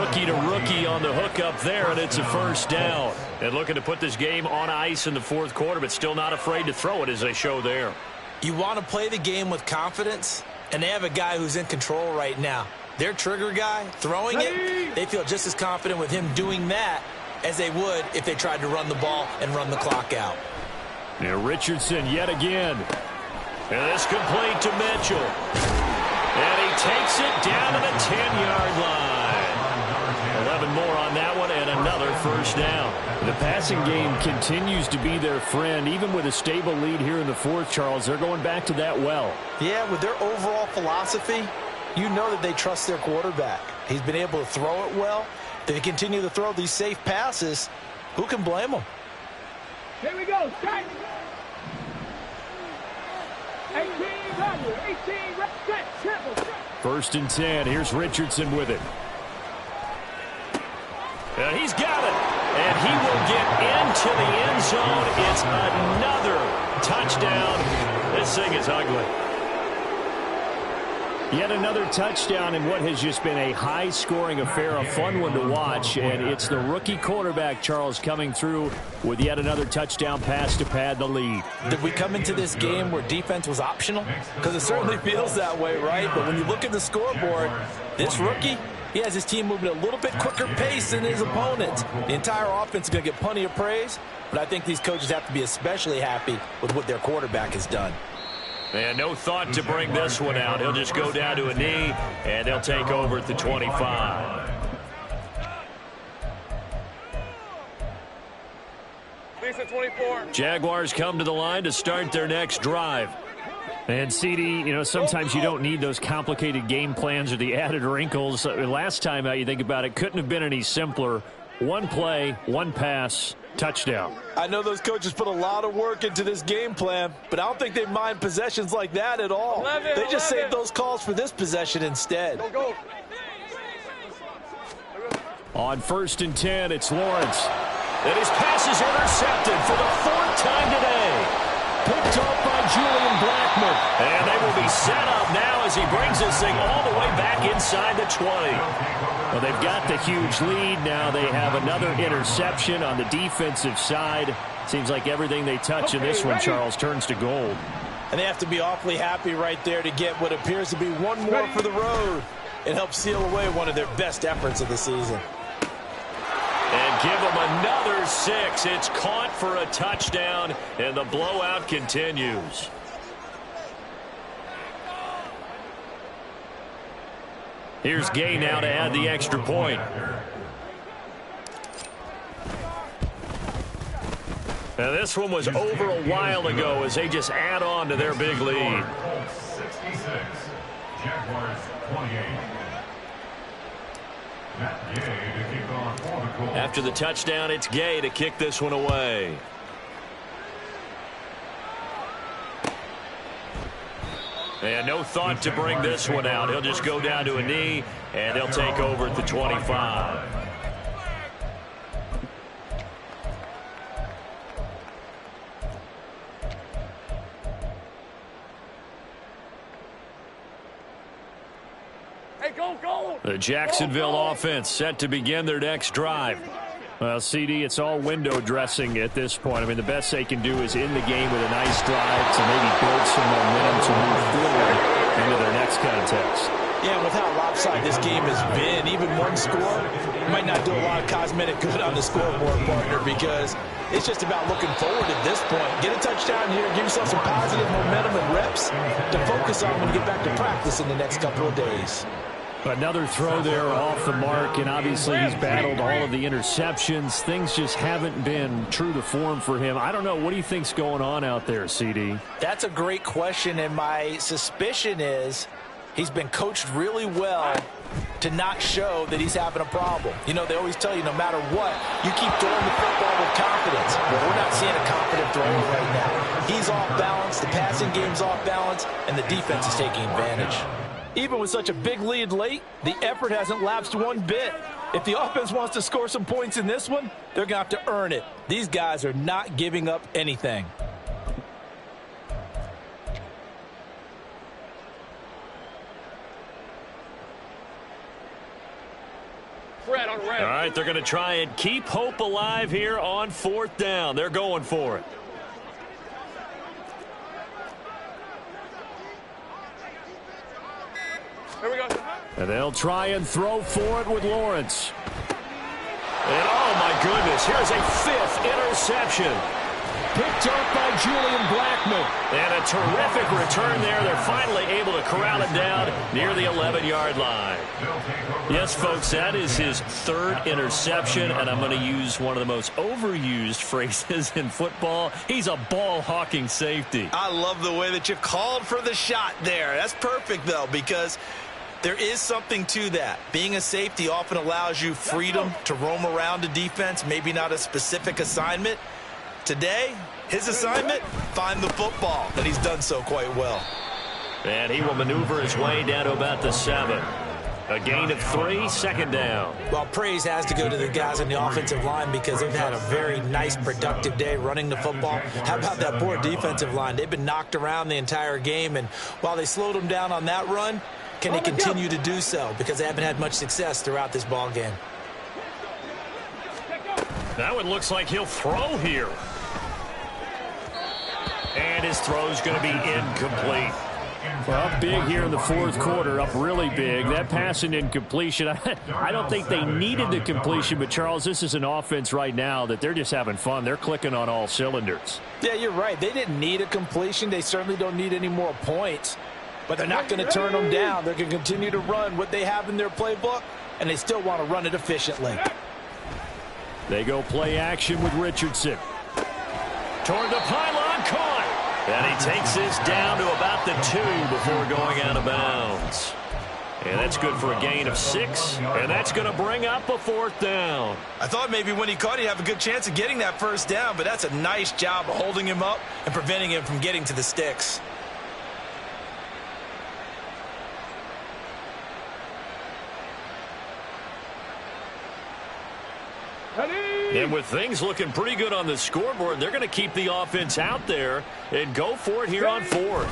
Rookie to rookie on the hook up there, and it's a first down. And looking to put this game on ice in the fourth quarter, but still not afraid to throw it as they show there. You want to play the game with confidence, and they have a guy who's in control right now. Their trigger guy, throwing it, they feel just as confident with him doing that as they would if they tried to run the ball and run the clock out. Now Richardson yet again. And this complete to Mitchell. And he takes it down to the 10-yard line. 11 more on that one and another first down. The passing game continues to be their friend. Even with a stable lead here in the fourth, Charles, they're going back to that well. Yeah, with their overall philosophy, you know that they trust their quarterback. He's been able to throw it well. They continue to throw these safe passes. Who can blame them? Here we go. Strike. 18 value. 18 set. Triple. First and 10. Here's Richardson with it. And he's got it. And he will get into the end zone. It's another touchdown. This thing is ugly. Yet another touchdown in what has just been a high-scoring affair, a fun one to watch. And it's the rookie quarterback, Charles, coming through with yet another touchdown pass to pad the lead. Did we come into this game where defense was optional? Because it certainly feels that way, right? But when you look at the scoreboard, this rookie, he has his team moving at a little bit quicker pace than his opponents. The entire offense is going to get plenty of praise, but I think these coaches have to be especially happy with what their quarterback has done. And no thought to bring this one out. He'll just go down to a knee, and they'll take over at the 25. Lisa 24. Jaguars come to the line to start their next drive. And, CD, you know, sometimes you don't need those complicated game plans or the added wrinkles. Last time out, you think about it, couldn't have been any simpler. One play, one pass, touchdown. I know those coaches put a lot of work into this game plan, but I don't think they mind possessions like that at all. They just saved those calls for this possession instead. Go. On first and 10, it's Lawrence. And his pass is intercepted for the fourth time today. Picked off by Julian Blackmon. And they will be set up now as he brings this thing all the way back inside the 20. Well, they've got the huge lead. Now they have another interception on the defensive side. Seems like everything they touch in this one, Charles, turns to gold. And they have to be awfully happy right there to get what appears to be one more for the road. It helps seal away one of their best efforts of the season. And give them another 6. It's caught for a touchdown, and the blowout continues. Here's Gay now to add the extra point. Now this one was over a while ago as they just add on to their big lead. 66, Jaguars 28. Matt Gay to kick off for the Colts. After the touchdown, it's Gay to kick this one away. And no thought to bring this one out. He'll just go down to a knee, and they'll take over at the 25. Hey, go. The Jacksonville offense set to begin their next drive. Well, CD, it's all window dressing at this point. I mean, the best they can do is end the game with a nice drive to maybe build some momentum to move forward into their next contest. Yeah, with how lopsided this game has been, even one score might not do a lot of cosmetic good on the scoreboard, partner, because it's just about looking forward at this point. Get a touchdown here, give yourself some positive momentum and reps to focus on when you get back to practice in the next couple of days. Another throw there off the mark, and obviously he's battled all of the interceptions. Things just haven't been true to form for him. I don't know. What do you think's going on out there, CD? That's a great question, and my suspicion is He's been coached really well to not show that he's having a problem. You know, they always tell you no matter what, you keep throwing the football with confidence. But we're not seeing a confident thrower right now. He's off balance, the passing game's off balance, and the defense is taking advantage. Even with such a big lead late, the effort hasn't lapsed one bit. If the offense wants to score some points in this one, they're going to have to earn it. These guys are not giving up anything. All right, they're going to try and keep hope alive here on 4th down. They're going for it. Here we go. And they'll try and throw for it with Lawrence. And oh my goodness, here's a 5th interception. Picked up by Julian Blackman. And a terrific return there. They're finally able to corral it down near the 11-yard line. Yes, folks, that is his 3rd interception, and I'm going to use one of the most overused phrases in football. He's a ball-hawking safety. I love the way that you called for the shot there. That's perfect, though, because there is something to that. Being a safety often allows you freedom to roam around a defense, maybe not a specific assignment. Today, his assignment, find the football, and he's done so quite well. And he will maneuver his way down to about the 7. A gain of 3, 2nd down. Well, praise has to go to the guys on the offensive line because they've had a very nice, productive day running the football. How about that poor defensive line? They've been knocked around the entire game, and while they slowed them down on that run, can they continue to do so? Because they haven't had much success throughout this ball game. That one looks like he'll throw here. And his throw's going to be incomplete. Well, up big here in the 4th quarter, up really big. That pass and incompletion, I don't think they needed the completion, but Charles, this is an offense right now that they're just having fun. They're clicking on all cylinders. Yeah, you're right. They didn't need a completion. They certainly don't need any more points, but they're not going to turn them down. They're going to continue to run what they have in their playbook, and they still want to run it efficiently. They go play action with Richardson. Toward the pylon, caught. And he takes this down to about the 2 before going out of bounds. And that's good for a gain of 6. And that's going to bring up a 4th down. I thought maybe when he caught, he'd have a good chance of getting that 1st down, but that's a nice job of holding him up and preventing him from getting to the sticks. And with things looking pretty good on the scoreboard, they're going to keep the offense out there and go for it here on 4th.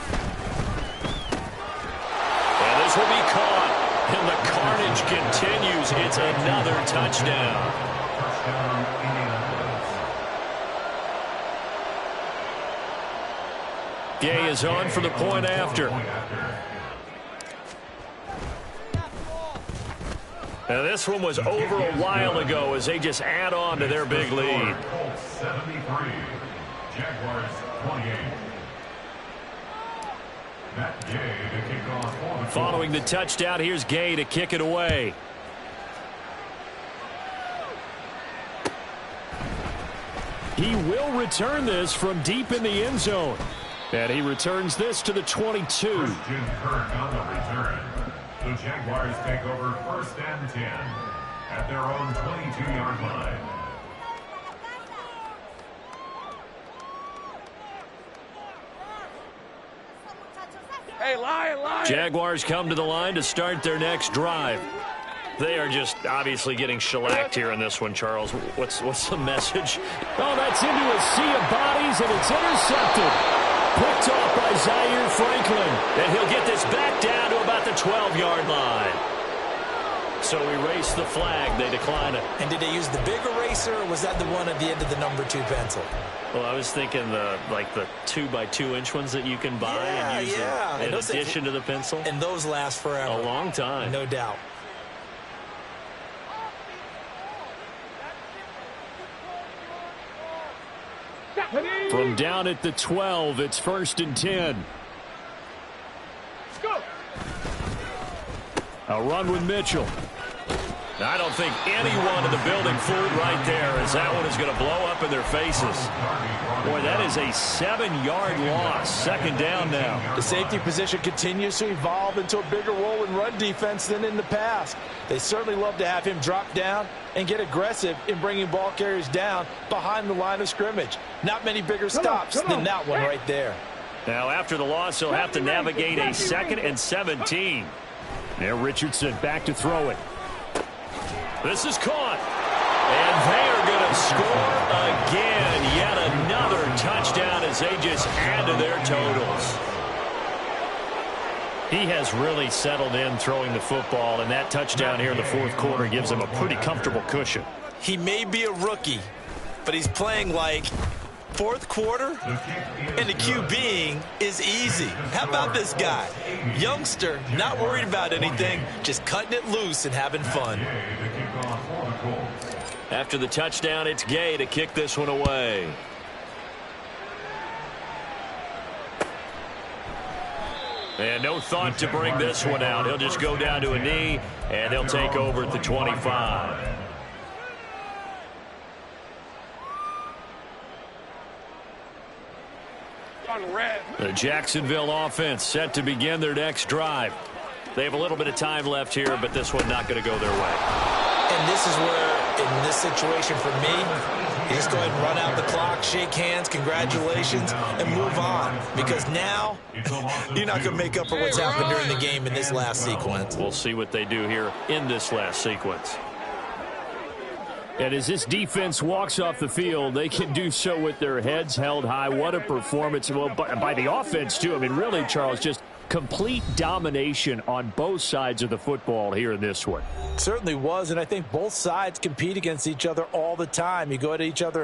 And this will be caught. And the carnage continues. It's another touchdown. Gay is on for the point after. Now this one was over a while ago as they just add on to their big lead. 73, Jaguars 28. Matt Gay to kick off for the Following the touchdown, here's Gay to kick it away. He will return this from deep in the end zone. And he returns this to the 22. Christian Kirk on the return. The Jaguars take over 1st and 10 at their own 22-yard line. Hey, lion. Jaguars come to the line to start their next drive. They are just obviously getting shellacked here in this one, Charles. What's the message? Oh, that's into a sea of bodies, and it's intercepted. Picked off by Zaire Franklin. And he'll get this back down to about the 12-yard line. So erase the flag. They decline it. And did they use the big eraser, or was that the one at the end of the number 2 pencil? Well, I was thinking the 2x2-inch ones that you can buy and use in addition to the pencil. And those last forever. A long time. No doubt. From down at the 12, it's 1st and 10. Let's go. A run with Mitchell. I don't think anyone in the building fooled right there, as that one is going to blow up in their faces. Boy, that is a 7-yard loss. Second down now. The safety position continues to evolve into a bigger role in run defense than in the past. They certainly love to have him drop down and get aggressive in bringing ball carriers down behind the line of scrimmage. Not many bigger stops than that one right there. Now, after the loss, he'll have to navigate a 2nd and 17. Now Richardson back to throw it. This is caught. And they are going to score again. Yet another touchdown as they just add to their totals. He has really settled in throwing the football, and that touchdown here in the fourth quarter gives him a pretty comfortable cushion. He may be a rookie, but he's playing like fourth quarter, and the QBing is easy. How about this guy? Youngster, not worried about anything, just cutting it loose and having fun. After the touchdown, it's Gay to kick this one away. And no thought to bring this one out. He'll just go down to a knee, and he'll take over at the 25. The Jacksonville offense set to begin their next drive. They have a little bit of time left here, but this one not going to go their way. And this is where, in this situation for me, you just go ahead and run out the clock, shake hands, congratulations, and move on. Because now, you're not going to make up for what's happened during the game in this last sequence. We'll see what they do here in this last sequence. And as this defense walks off the field, they can do so with their heads held high. What a performance. Well, by the offense, too. I mean, really, Charles, just complete domination on both sides of the football here in this one. Certainly was, and I think both sides compete against each other all the time. You go at each other